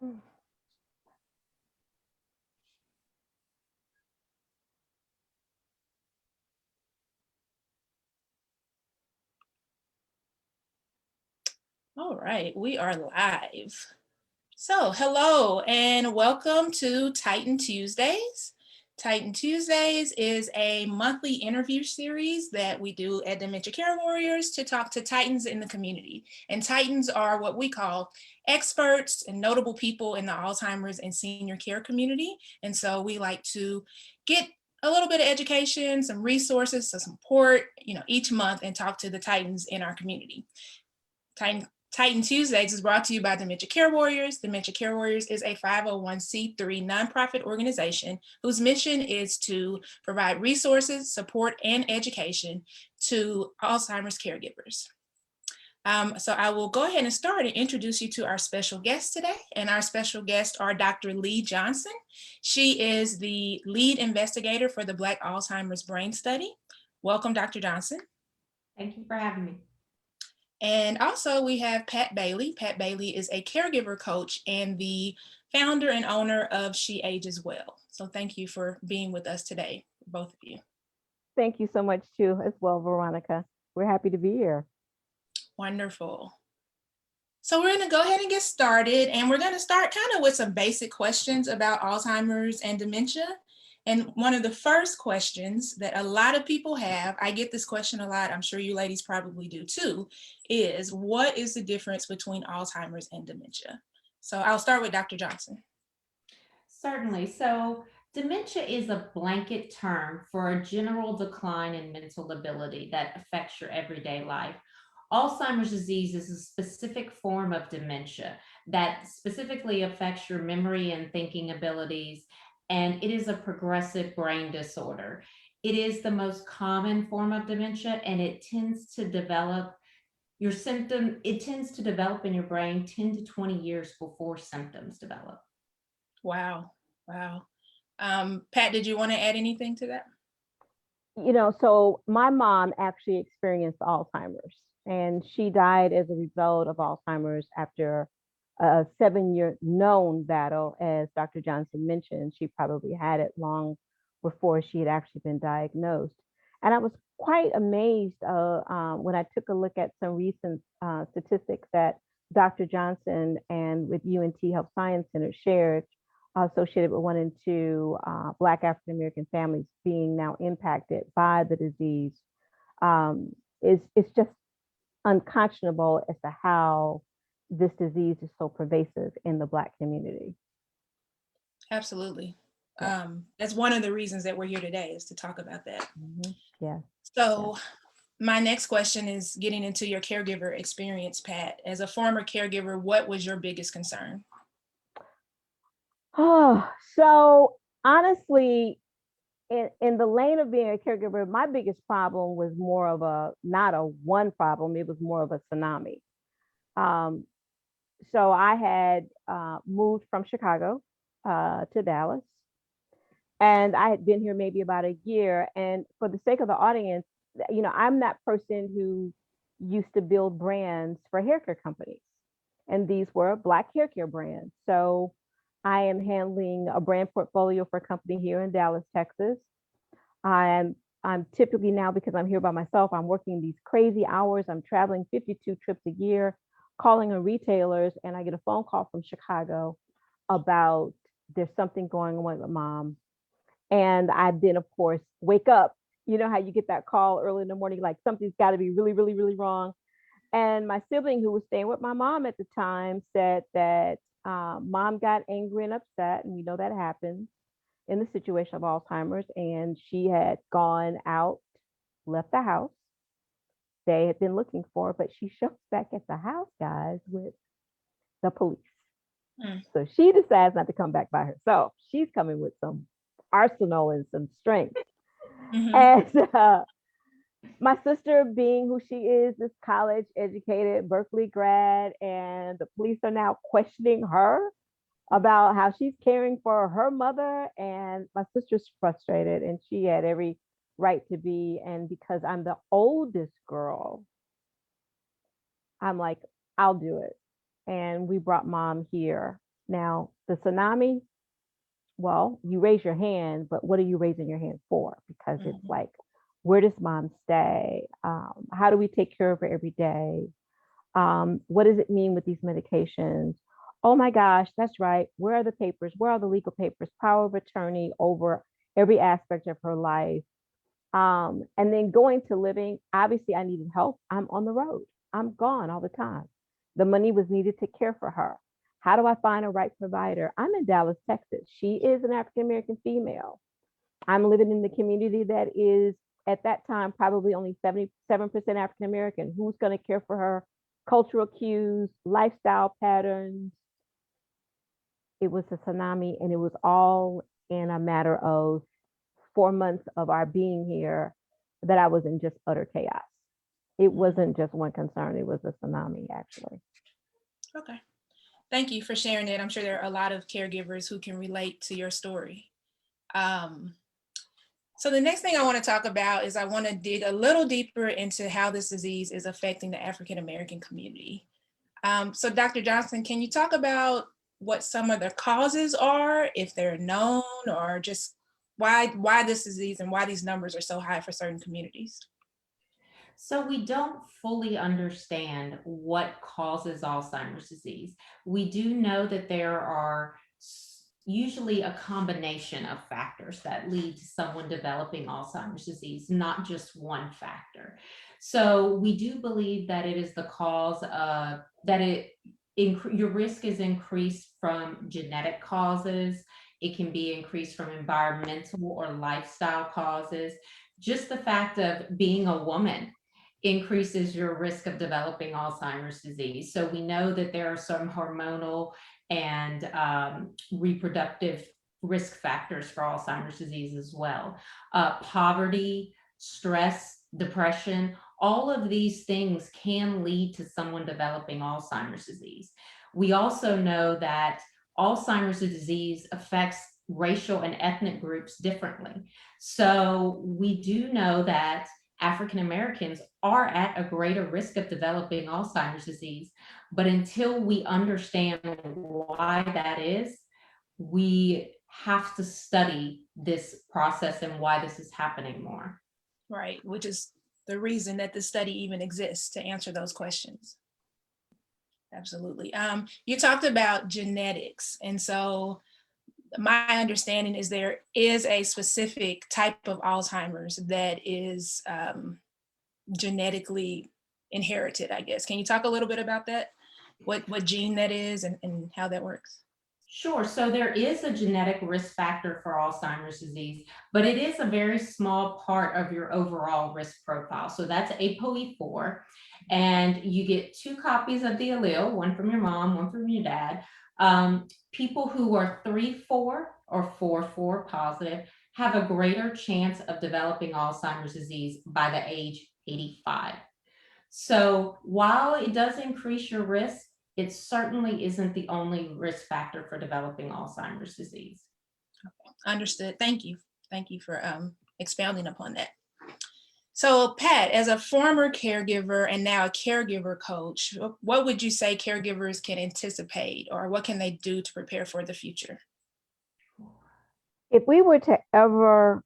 All right, we are live. So, hello and welcome to Titan Tuesdays. Titan Tuesdays is a monthly interview series that we do at Dementia Care Warriors to talk to Titans in the community. And Titans are what we call experts and notable people in the Alzheimer's and senior care community. And so we like to get a little bit of education, some resources, some support, each month and talk to the Titans in our community. Titan Tuesdays is brought to you by Dementia Care Warriors. Dementia Care Warriors is a 501c3 nonprofit organization whose mission is to provide resources, support, and education to Alzheimer's caregivers. So I will go ahead and start and introduce you to our special guest today. And our special guests are Dr. Leigh Johnson. She is the lead investigator for the Black Alzheimer's Brain Study. Welcome, Dr. Johnson. Thank you for having me. And also we have Pat Bailey. Pat Bailey is a caregiver coach and the founder and owner of She Ages Well. So thank you for being with us today, both of you. Thank you so much too, as well, Veronica. We're happy to be here. Wonderful. So we're going to go ahead and get started, and we're going to start kind of with some basic questions about Alzheimer's and dementia. And one of the first questions that a lot of people have, I get this question a lot, I'm sure you ladies probably do too, is what is the difference between Alzheimer's and dementia? So I'll start with Dr. Johnson. Certainly. So dementia is a blanket term for a general decline in mental ability that affects your everyday life. Alzheimer's disease is a specific form of dementia that specifically affects your memory and thinking abilities, and it is a progressive brain disorder. It is the most common form of dementia, and it tends to develop in your brain 10 to 20 years before symptoms develop. Wow. Pat, did you want to add anything to that? So my mom actually experienced Alzheimer's, and she died as a result of Alzheimer's after a 7-year known battle. As Dr. Johnson mentioned, she probably had it long before she had actually been diagnosed. And I was quite amazed when I took a look at some recent statistics that Dr. Johnson and with UNT Health Science Center shared associated with 1 in 2 Black African-American families being now impacted by the disease. It's just unconscionable as to how this disease is so pervasive in the Black community. Absolutely. That's one of the reasons that we're here today, is to talk about that. Mm-hmm. Yeah. So my next question is getting into your caregiver experience, Pat. As a former caregiver, what was your biggest concern? Oh, so honestly, in the lane of being a caregiver, my biggest problem was more of not a one problem, it was more of a tsunami. So I had moved from Chicago to Dallas, and I had been here maybe about a year. And for the sake of the audience, I'm that person who used to build brands for hair care companies, and these were Black hair care brands. So I am handling a brand portfolio for a company here in Dallas, Texas. I'm typically now, because I'm here by myself, I'm working these crazy hours. I'm traveling 52 trips a year, calling on retailers, and I get a phone call from Chicago about there's something going on with mom. And I then, of course, wake up. You know how you get that call early in the morning, like something's got to be really, really, really wrong. And my sibling, who was staying with my mom at the time, said that mom got angry and upset, and we know that happens in the situation of Alzheimer's, and she had gone out, left the house. They had been looking for her, but she shows back at the house, guys, with the police. So she decides not to come back by herself. She's coming with some arsenal and some strength. And my sister, being who she is, this college educated Berkeley grad, and the police are now questioning her about how she's caring for her mother. And my sister's frustrated, and she had every right to be. And because I'm the oldest girl, I'm like, I'll do it. And we brought mom here Now, the tsunami, well, you raise your hand, but what are you raising your hand for? Because it's Mhm. like, where does mom stay? How do we take care of her every day? What does it mean with these medications? Oh my gosh, that's right. Where are the papers? Where are the legal papers? Power of attorney over every aspect of her life. And then going to living, obviously, I needed help. I'm on the road, I'm gone all the time. The money was needed to care for her. How do I find a right provider? I'm in Dallas, Texas. She is an African American female. I'm living in the community that is at that time probably only 77% African American. Who's going to care for her? Cultural cues, lifestyle patterns. It was a tsunami, and it was all in a matter of 4 months of our being here that I was in just utter chaos. It wasn't just one concern, it was a tsunami, actually. Okay. Thank you for sharing that. I'm sure there are a lot of caregivers who can relate to your story. So the next thing I want to talk about is I want to dig a little deeper into how this disease is affecting the African American community. So Dr. Johnson, can you talk about what some of the causes are, if they're known, or just why this disease and why these numbers are so high for certain communities? So we don't fully understand what causes Alzheimer's disease. We do know that there are usually a combination of factors that lead to someone developing Alzheimer's disease, not just one factor. So we do believe that it is the cause of your risk is increased from genetic causes. It can be increased from environmental or lifestyle causes. Just the fact of being a woman increases your risk of developing Alzheimer's disease. So we know that there are some hormonal and reproductive risk factors for Alzheimer's disease as well. Poverty, stress, depression, all of these things can lead to someone developing Alzheimer's disease. We also know that Alzheimer's disease affects racial and ethnic groups differently. So we do know that African Americans are at a greater risk of developing Alzheimer's disease. But until we understand why that is, we have to study this process and why this is happening more. Right, which is the reason that the study even exists, to answer those questions. Absolutely. You talked about genetics. And so my understanding is there is a specific type of Alzheimer's that is genetically inherited, I guess. Can you talk a little bit about that? What gene that is and how that works? Sure. So there is a genetic risk factor for Alzheimer's disease, but it is a very small part of your overall risk profile. So that's ApoE4, and you get 2 copies of the allele, one from your mom, one from your dad. People who are 3/4 or 4/4 positive have a greater chance of developing Alzheimer's disease by the age 85. So while it does increase your risk, it certainly isn't the only risk factor for developing Alzheimer's disease. Understood. Thank you. Thank you for expounding upon that. So Pat, as a former caregiver and now a caregiver coach, what would you say caregivers can anticipate, or what can they do to prepare for the future? If we were to ever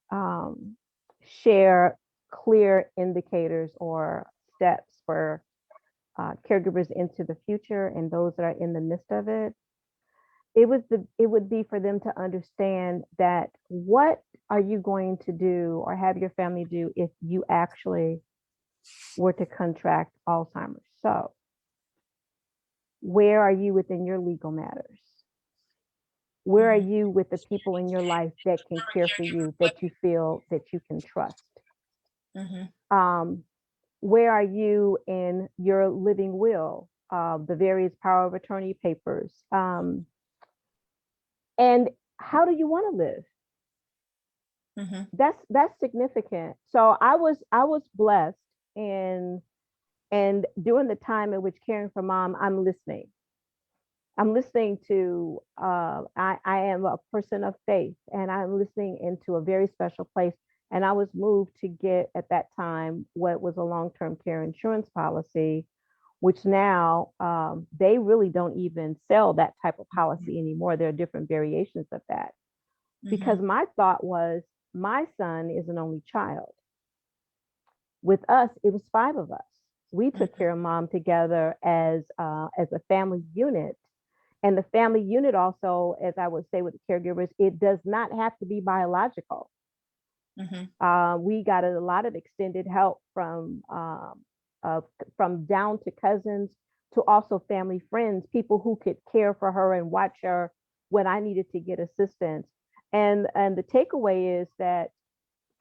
share clear indicators or steps for caregivers into the future and those that are in the midst of it, it would be for them to understand that what are you going to do or have your family do if you actually were to contract Alzheimer's. So where are you within your legal matters? Where are you with the people in your life that can care for you, that you feel that you can trust? Mm-hmm. Where are you in your living will, the various power of attorney papers? And how do you want to live? Mm-hmm. That's significant. So I was blessed, and during the time in which caring for mom, I'm listening. I'm listening to, I am a person of faith, and I'm listening into a very special place. And I was moved to get at that time what was a long-term care insurance policy, which now they really don't even sell that type of policy anymore. There are different variations of that. Because my thought was, my son is an only child. With us, it was 5 of us. We took care of mom together as a family unit. And the family unit also, as I would say with the caregivers, it does not have to be biological. We got a lot of extended help from down to cousins to also family friends, people who could care for her and watch her when I needed to get assistance. And the takeaway is that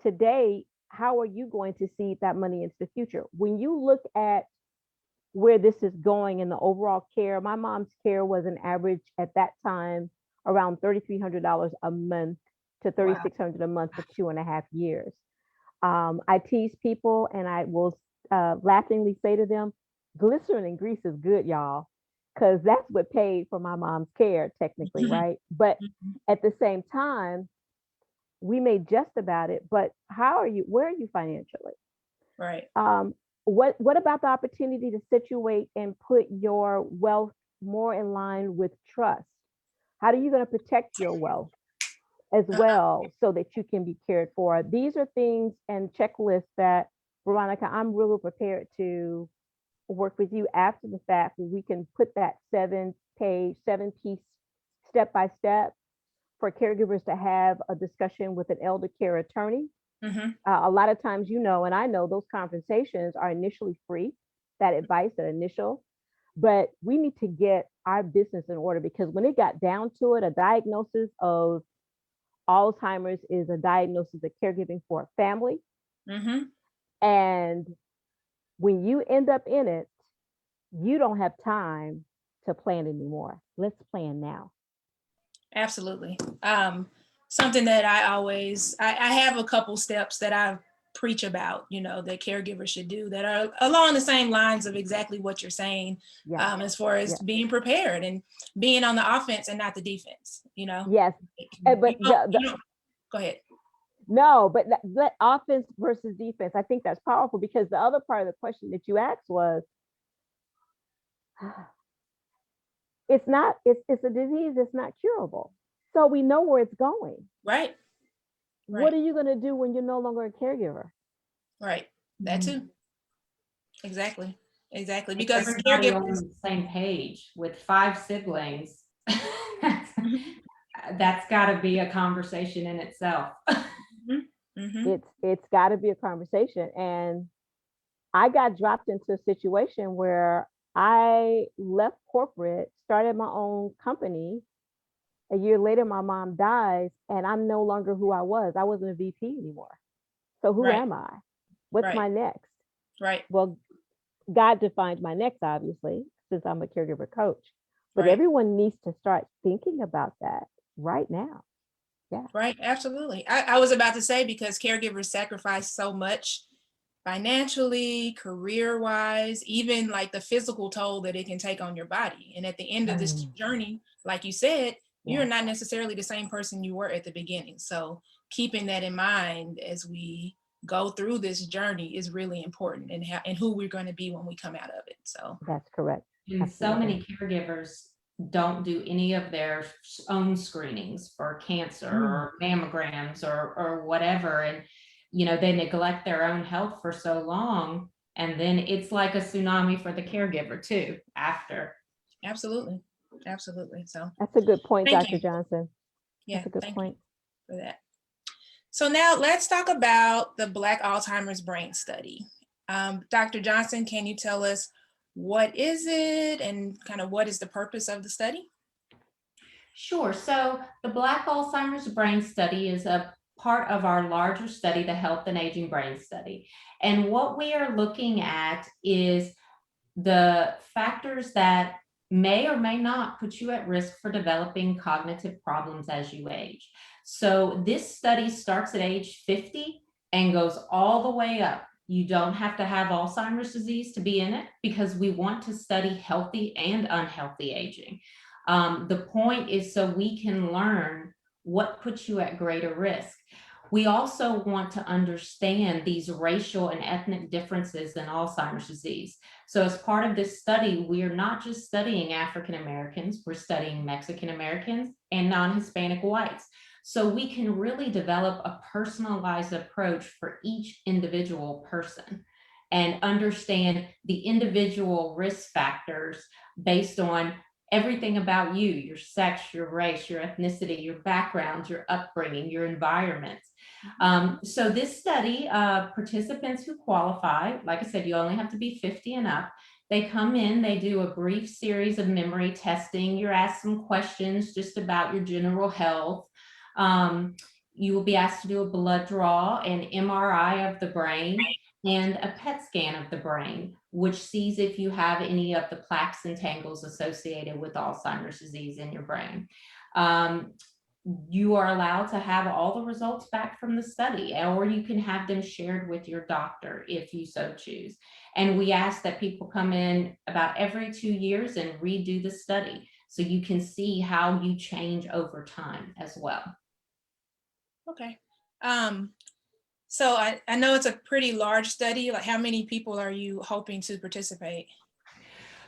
today, how are you going to see that money into the future? When you look at where this is going in the overall care, my mom's care was an average at that time around $3,300 a month to $3,600 a month for 2.5 years. I tease people and I will laughingly say to them, glycerin and grease is good, y'all, because that's what paid for my mom's care technically, right? But at the same time, we may jest about it, but where are you financially? Right. What about the opportunity to situate and put your wealth more in line with trust? How are you going to protect your wealth as well so that you can be cared for? These are things and checklists that, Veronica, I'm really prepared to work with you after the fact, where we can put that 7-piece step-by-step for caregivers to have a discussion with an elder care attorney. A lot of times, and I know those conversations are initially free, that advice, that initial, but we need to get our business in order, because when it got down to it, a diagnosis of Alzheimer's is a diagnosis of caregiving for a family. And when you end up in it, you don't have time to plan anymore. Let's plan now. Absolutely. Something that I have a couple steps that I preach about, that caregivers should do that are along the same lines of exactly what you're saying, as far as being prepared and being on the offense and not the defense, Yes. But go ahead. No, but let offense versus defense. I think that's powerful, because the other part of the question that you asked was, it's a disease that's not curable. So we know where it's going. Right. What are you going to do when you're no longer a caregiver? Right. That too. Exactly. Because everybody on the same page with 5 siblings. That's got to be a conversation in itself. It's got to be a conversation. And I got dropped into a situation where I left corporate, started my own company. A year later, my mom dies, and I'm no longer who I was. I wasn't a VP anymore. So who am I? What's my next? Right. Well, God defined my next, obviously, since I'm a caregiver coach. But everyone needs to start thinking about that right now. Yeah. Right. Absolutely. I was about to say, because caregivers sacrifice so much financially, career-wise, even like the physical toll that it can take on your body. And at the end of this journey, like you said, you're not necessarily the same person you were at the beginning. So keeping that in mind as we go through this journey is really important, and who we're going to be when we come out of it. So that's correct. And so many caregivers don't do any of their own screenings for cancer or mammograms or whatever. And, they neglect their own health for so long. And then it's like a tsunami for the caregiver too, after. Absolutely. So that's a good point, Dr. Johnson. Yeah, that's a good point for that. So now let's talk about the Black Alzheimer's Brain Study. Dr. Johnson, can you tell us what is it and kind of what is the purpose of the study? Sure. So the Black Alzheimer's Brain Study is a part of our larger study, the Health and Aging Brain Study. And what we are looking at is the factors that may or may not put you at risk for developing cognitive problems as you age. So this study starts at age 50 and goes all the way up. You don't have to have Alzheimer's disease to be in it, because we want to study healthy and unhealthy aging. The point is so we can learn what puts you at greater risk. We also want to understand these racial and ethnic differences in Alzheimer's disease. So as part of this study, we are not just studying African Americans, we're studying Mexican Americans and non-Hispanic whites. So we can really develop a personalized approach for each individual person and understand the individual risk factors based on everything about you, your sex, your race, your ethnicity, your background, your upbringing, your environment. So this study, participants who qualify, like I said, you only have to be 50 and up. They come in, they do a brief series of memory testing. You're asked some questions just about your general health. You will be asked to do a blood draw, an MRI of the brain, and a PET scan of the brain, which sees if you have any of the plaques and tangles associated with Alzheimer's disease in your brain. You are allowed to have all the results back from the study, or you can have them shared with your doctor if you so choose. And we ask that people come in about every 2 years and redo the study so you can see how you change over time as well. Okay. So I know it's a pretty large study. Like, how many people are you hoping to participate?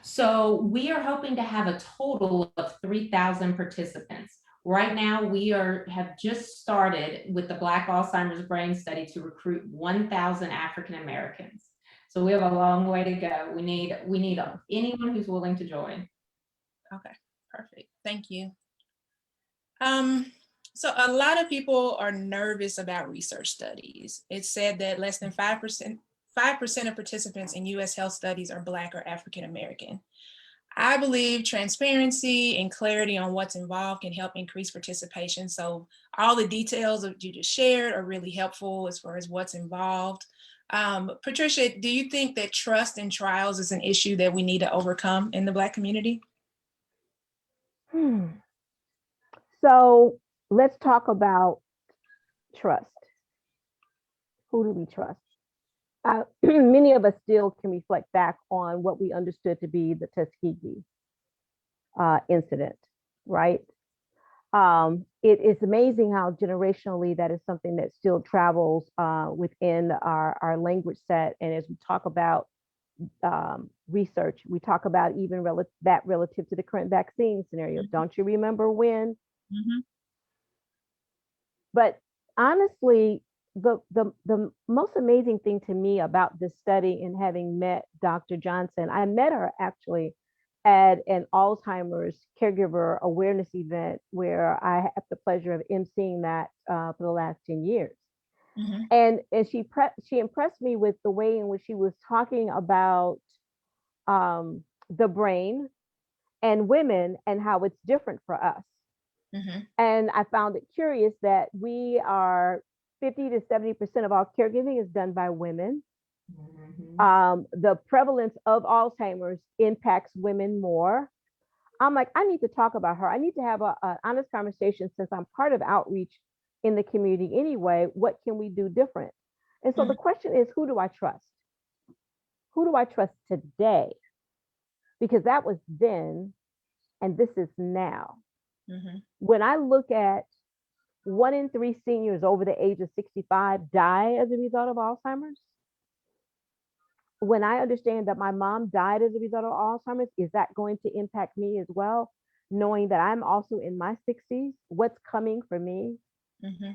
So we are hoping to have a total of 3,000 participants. Right now, we have just started with the Black Alzheimer's Brain Study to recruit 1,000 African Americans. So we have a long way to go. We need anyone who's willing to join. Okay, perfect. Thank you. So a lot of people are nervous about research studies. It's said that less than 5% of participants in U.S. health studies are Black or African American. I believe transparency and clarity on what's involved can help increase participation. So all the details that you just shared are really helpful as far as what's involved. Patricia, do you think that trust in trials is an issue that we need to overcome in the Black community? So let's talk about trust. Who do we trust? Many of us still can reflect back on what we understood to be the Tuskegee incident, right? It is amazing how generationally that is something that still travels within our language set. And as we talk about research, we talk about even that relative to the current vaccine scenario. Don't you remember when? Mm-hmm. But honestly, the most amazing thing to me about this study and having met Dr. Johnson, I met her actually at an Alzheimer's caregiver awareness event where I had the pleasure of emceeing that for the last 10 years. Mm-hmm. And she impressed me with the way in which she was talking about the brain and women and how it's different for us. Mm-hmm. And I found it curious that we are 50 to 70% of all caregiving is done by women. Mm-hmm. The prevalence of Alzheimer's impacts women more. I'm like, I need to talk about her. I need to have an honest conversation since I'm part of outreach in the community anyway. What can we do different? And so the question is, who do I trust? Who do I trust today? Because that was then, and this is now. Mm-hmm. When I look at 1 in 3 seniors over the age of 65 die as a result of Alzheimer's. When I understand that my mom died as a result of Alzheimer's, is that going to impact me as well? Knowing that I'm also in my 60s, what's coming for me? Mm-hmm.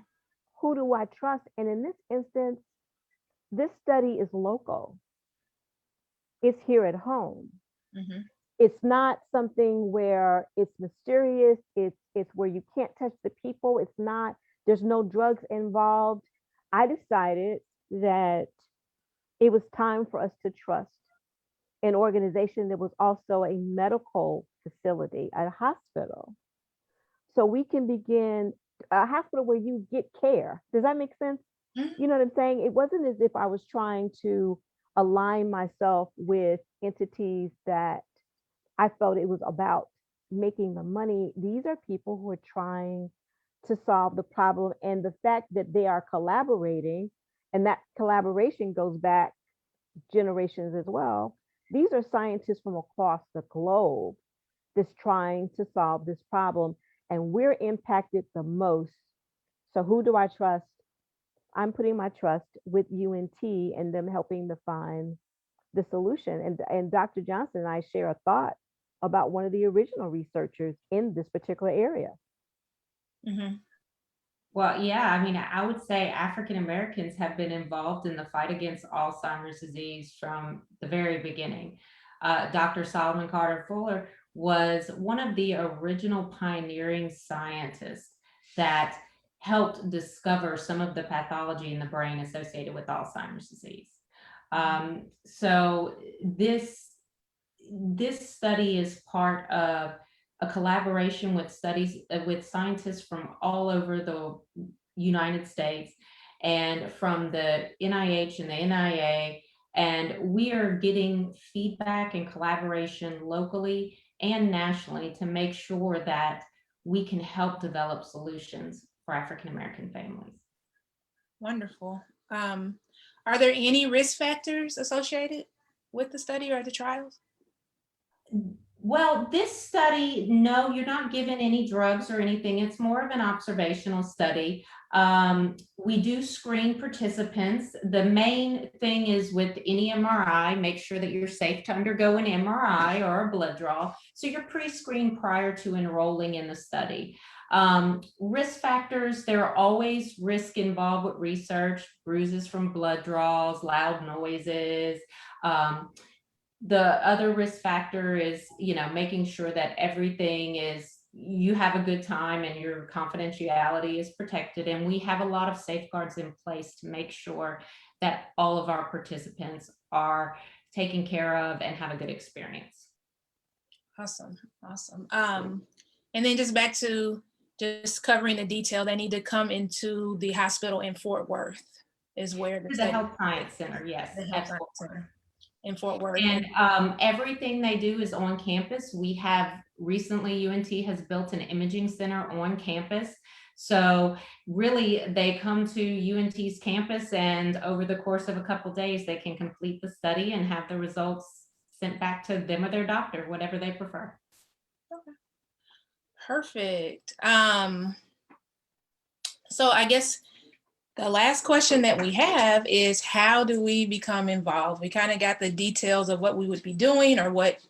Who do I trust? And in this instance, this study is local. It's here at home. Mm-hmm. It's not something where it's mysterious. It's where you can't touch the people. It's not, there's no drugs involved. I decided that it was time for us to trust an organization that was also a medical facility, a hospital. So we can begin a hospital where you get care. Does that make sense? Mm-hmm. You know what I'm saying? It wasn't as if I was trying to align myself with entities that I felt it was about making the money. These are people who are trying to solve the problem. And the fact that they are collaborating, and that collaboration goes back generations as well. These are scientists from across the globe that's trying to solve this problem. And we're impacted the most. So who do I trust? I'm putting my trust with UNT and them helping to find the solution. And Dr. Johnson and I share a thought about one of the original researchers in this particular area. Mhm. Well, yeah, I mean, I would say African Americans have been involved in the fight against Alzheimer's disease from the very beginning. Dr. Solomon Carter Fuller was one of the original pioneering scientists that helped discover some of the pathology in the brain associated with Alzheimer's disease. So this study is part of a collaboration with with scientists from all over the United States and from the NIH and the NIA. And we are getting feedback and collaboration locally and nationally to make sure that we can help develop solutions for African American families. Wonderful. Are there any risk factors associated with the study or the trials? Well, this study, no, you're not given any drugs or anything. It's more of an observational study. We do screen participants. The main thing is with any MRI, make sure that you're safe to undergo an MRI or a blood draw. So you're pre-screened prior to enrolling in the study. Risk factors, there are always risk involved with research, bruises from blood draws, loud noises. The other risk factor is, making sure that everything you have a good time and your confidentiality is protected. And we have a lot of safeguards in place to make sure that all of our participants are taken care of and have a good experience. Awesome. And then just back to just covering the detail, they need to come into the hospital in Fort Worth is where The Health Science Center, yes. The Health Science Center in Fort Worth. And everything they do is on campus. We have recently, UNT has built an imaging center on campus. So really they come to UNT's campus, and over the course of a couple of days, they can complete the study and have the results sent back to them or their doctor, whatever they prefer. Okay. Perfect. So I guess the last question that we have is, how do we become involved? We kind of got the details of what we would be doing or what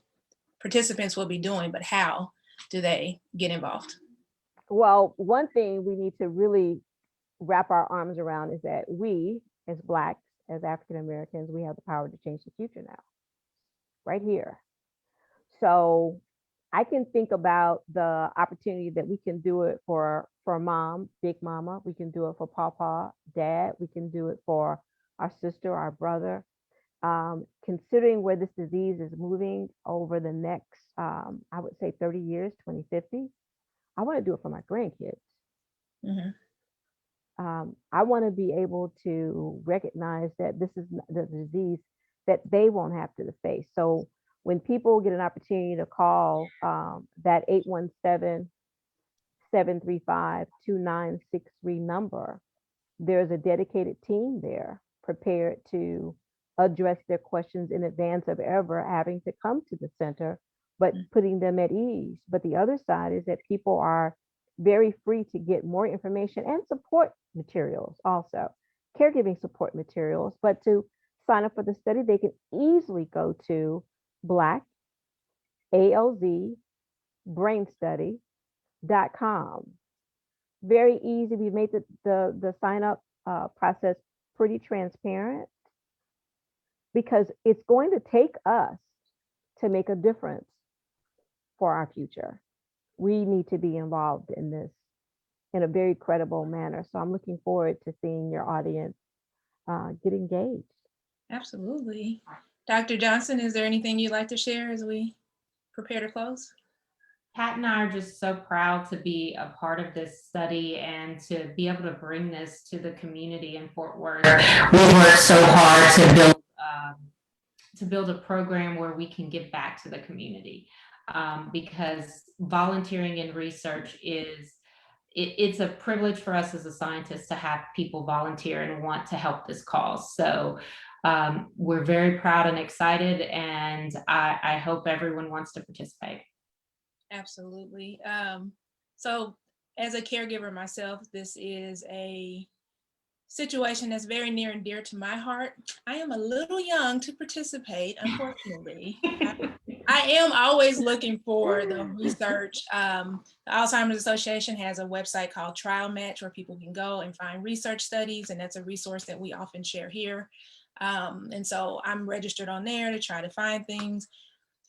participants will be doing, but how do they get involved? Well, one thing we need to really wrap our arms around is that we, as Blacks, as African Americans, we have the power to change the future now, right here. So I can think about the opportunity that we can do it for mom, big mama. We can do it for papa, dad. We can do it for our sister, our brother. Considering where this disease is moving over the next, I would say 30 years, 2050, I want to do it for my grandkids. Mm-hmm. I want to be able to recognize that this is the disease that they won't have to face. So when people get an opportunity to call that 817-735-2963 number, there's a dedicated team there prepared to address their questions in advance of ever having to come to the center, but putting them at ease. But the other side is that people are very free to get more information and support materials, also caregiving support materials. But to sign up for the study, they can easily go to Black ALZ brainstudy.com. Very easy. We made the sign up process pretty transparent, because it's going to take us to make a difference for our future. We need to be involved in this in a very credible manner. So I'm looking forward to seeing your audience get engaged. Absolutely. Dr. Johnson, is there anything you'd like to share as we prepare to close? Pat and I are just so proud to be a part of this study and to be able to bring this to the community in Fort Worth. We worked so hard to build a program where we can give back to the community, because volunteering in research it's a privilege for us as a scientist to have people volunteer and want to help this cause. So we're very proud and excited, and I hope everyone wants to participate. Absolutely. So as a caregiver myself, this is a situation that's very near and dear to my heart. I am a little young to participate, unfortunately. I am always looking for the research. The Alzheimer's Association has a website called Trial Match where people can go and find research studies, and that's a resource that we often share here. And so I'm registered on there to try to find things.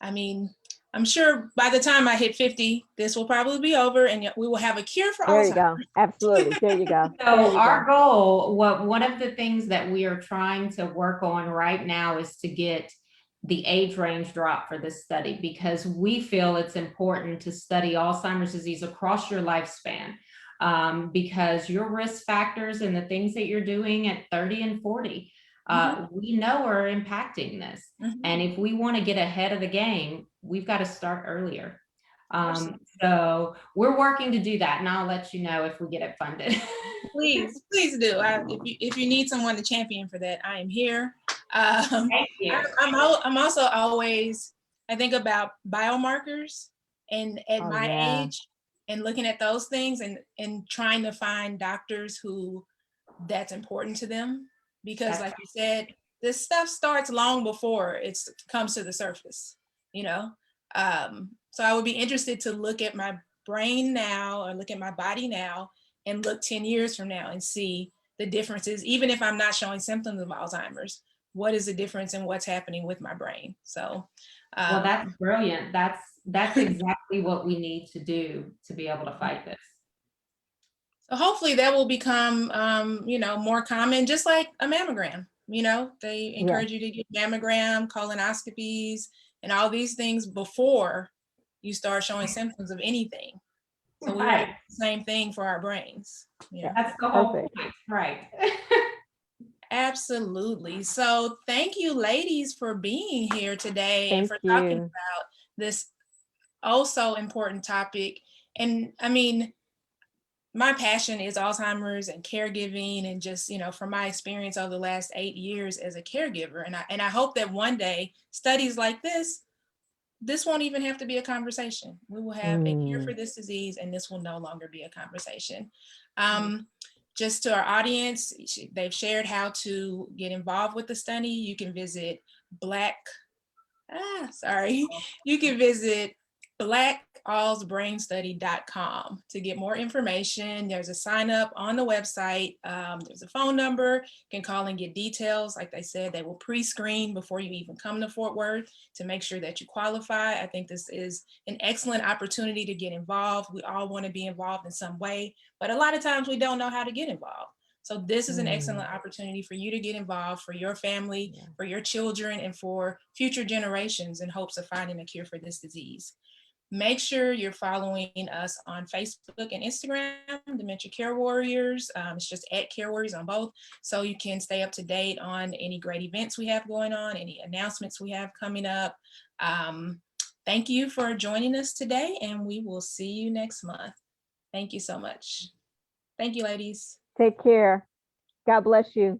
I mean, I'm sure by the time I hit 50, this will probably be over and we will have a cure for There you Alzheimer's. go. Absolutely. There you go. There So you our go. goal, one of the things that we are trying to work on right now is to get the age range drop for this study, because we feel it's important to study Alzheimer's disease across your lifespan, because your risk factors and the things that you're doing at 30 and 40, we know are impacting this. And if we want to get ahead of the game, we've got to start earlier. So we're working to do that, and I'll let you know if we get it funded. Please do. If you need someone to champion for that, I am here. Thank you. I'm also always, I think about biomarkers and at my age and looking at those things and trying to find doctors who that's important to them, because like you said, this stuff starts long before it comes to the surface, you know? So I would be interested to look at my brain now or look at my body now and look 10 years from now and see the differences, even if I'm not showing symptoms of Alzheimer's. What is the difference in what's happening with my brain? So, well, that's brilliant. That's exactly what we need to do to be able to fight this. So hopefully that will become, more common, just like a mammogram. You know, they encourage you to get mammogram, colonoscopies, and all these things before you start showing symptoms of anything. So we want the same thing for our brains. Yeah, that's the whole point, right? Absolutely. So thank you, ladies, for being here today and for talking about this so important topic. And I mean, my passion is Alzheimer's and caregiving, and just, from my experience over the last 8 years as a caregiver. And I hope that one day studies like this won't even have to be a conversation. We will have a cure for this disease, and this will no longer be a conversation. Just to our audience, they've shared how to get involved with the study. You can visit you can visit blackallsbrainstudy.com to get more information. There's a sign up on the website. There's a phone number. You can call and get details. Like they said, they will pre-screen before you even come to Fort Worth to make sure that you qualify. I think this is an excellent opportunity to get involved. We all want to be involved in some way, but a lot of times we don't know how to get involved. So this is an excellent opportunity for you to get involved, for your family, for your children, and for future generations in hopes of finding a cure for this disease. Make sure you're following us on Facebook and Instagram, Dementia Care Warriors. It's just @Care Warriors on both. So you can stay up to date on any great events we have going on, any announcements we have coming up. Thank you for joining us today, and we will see you next month. Thank you so much. Thank you, ladies. Take care. God bless you.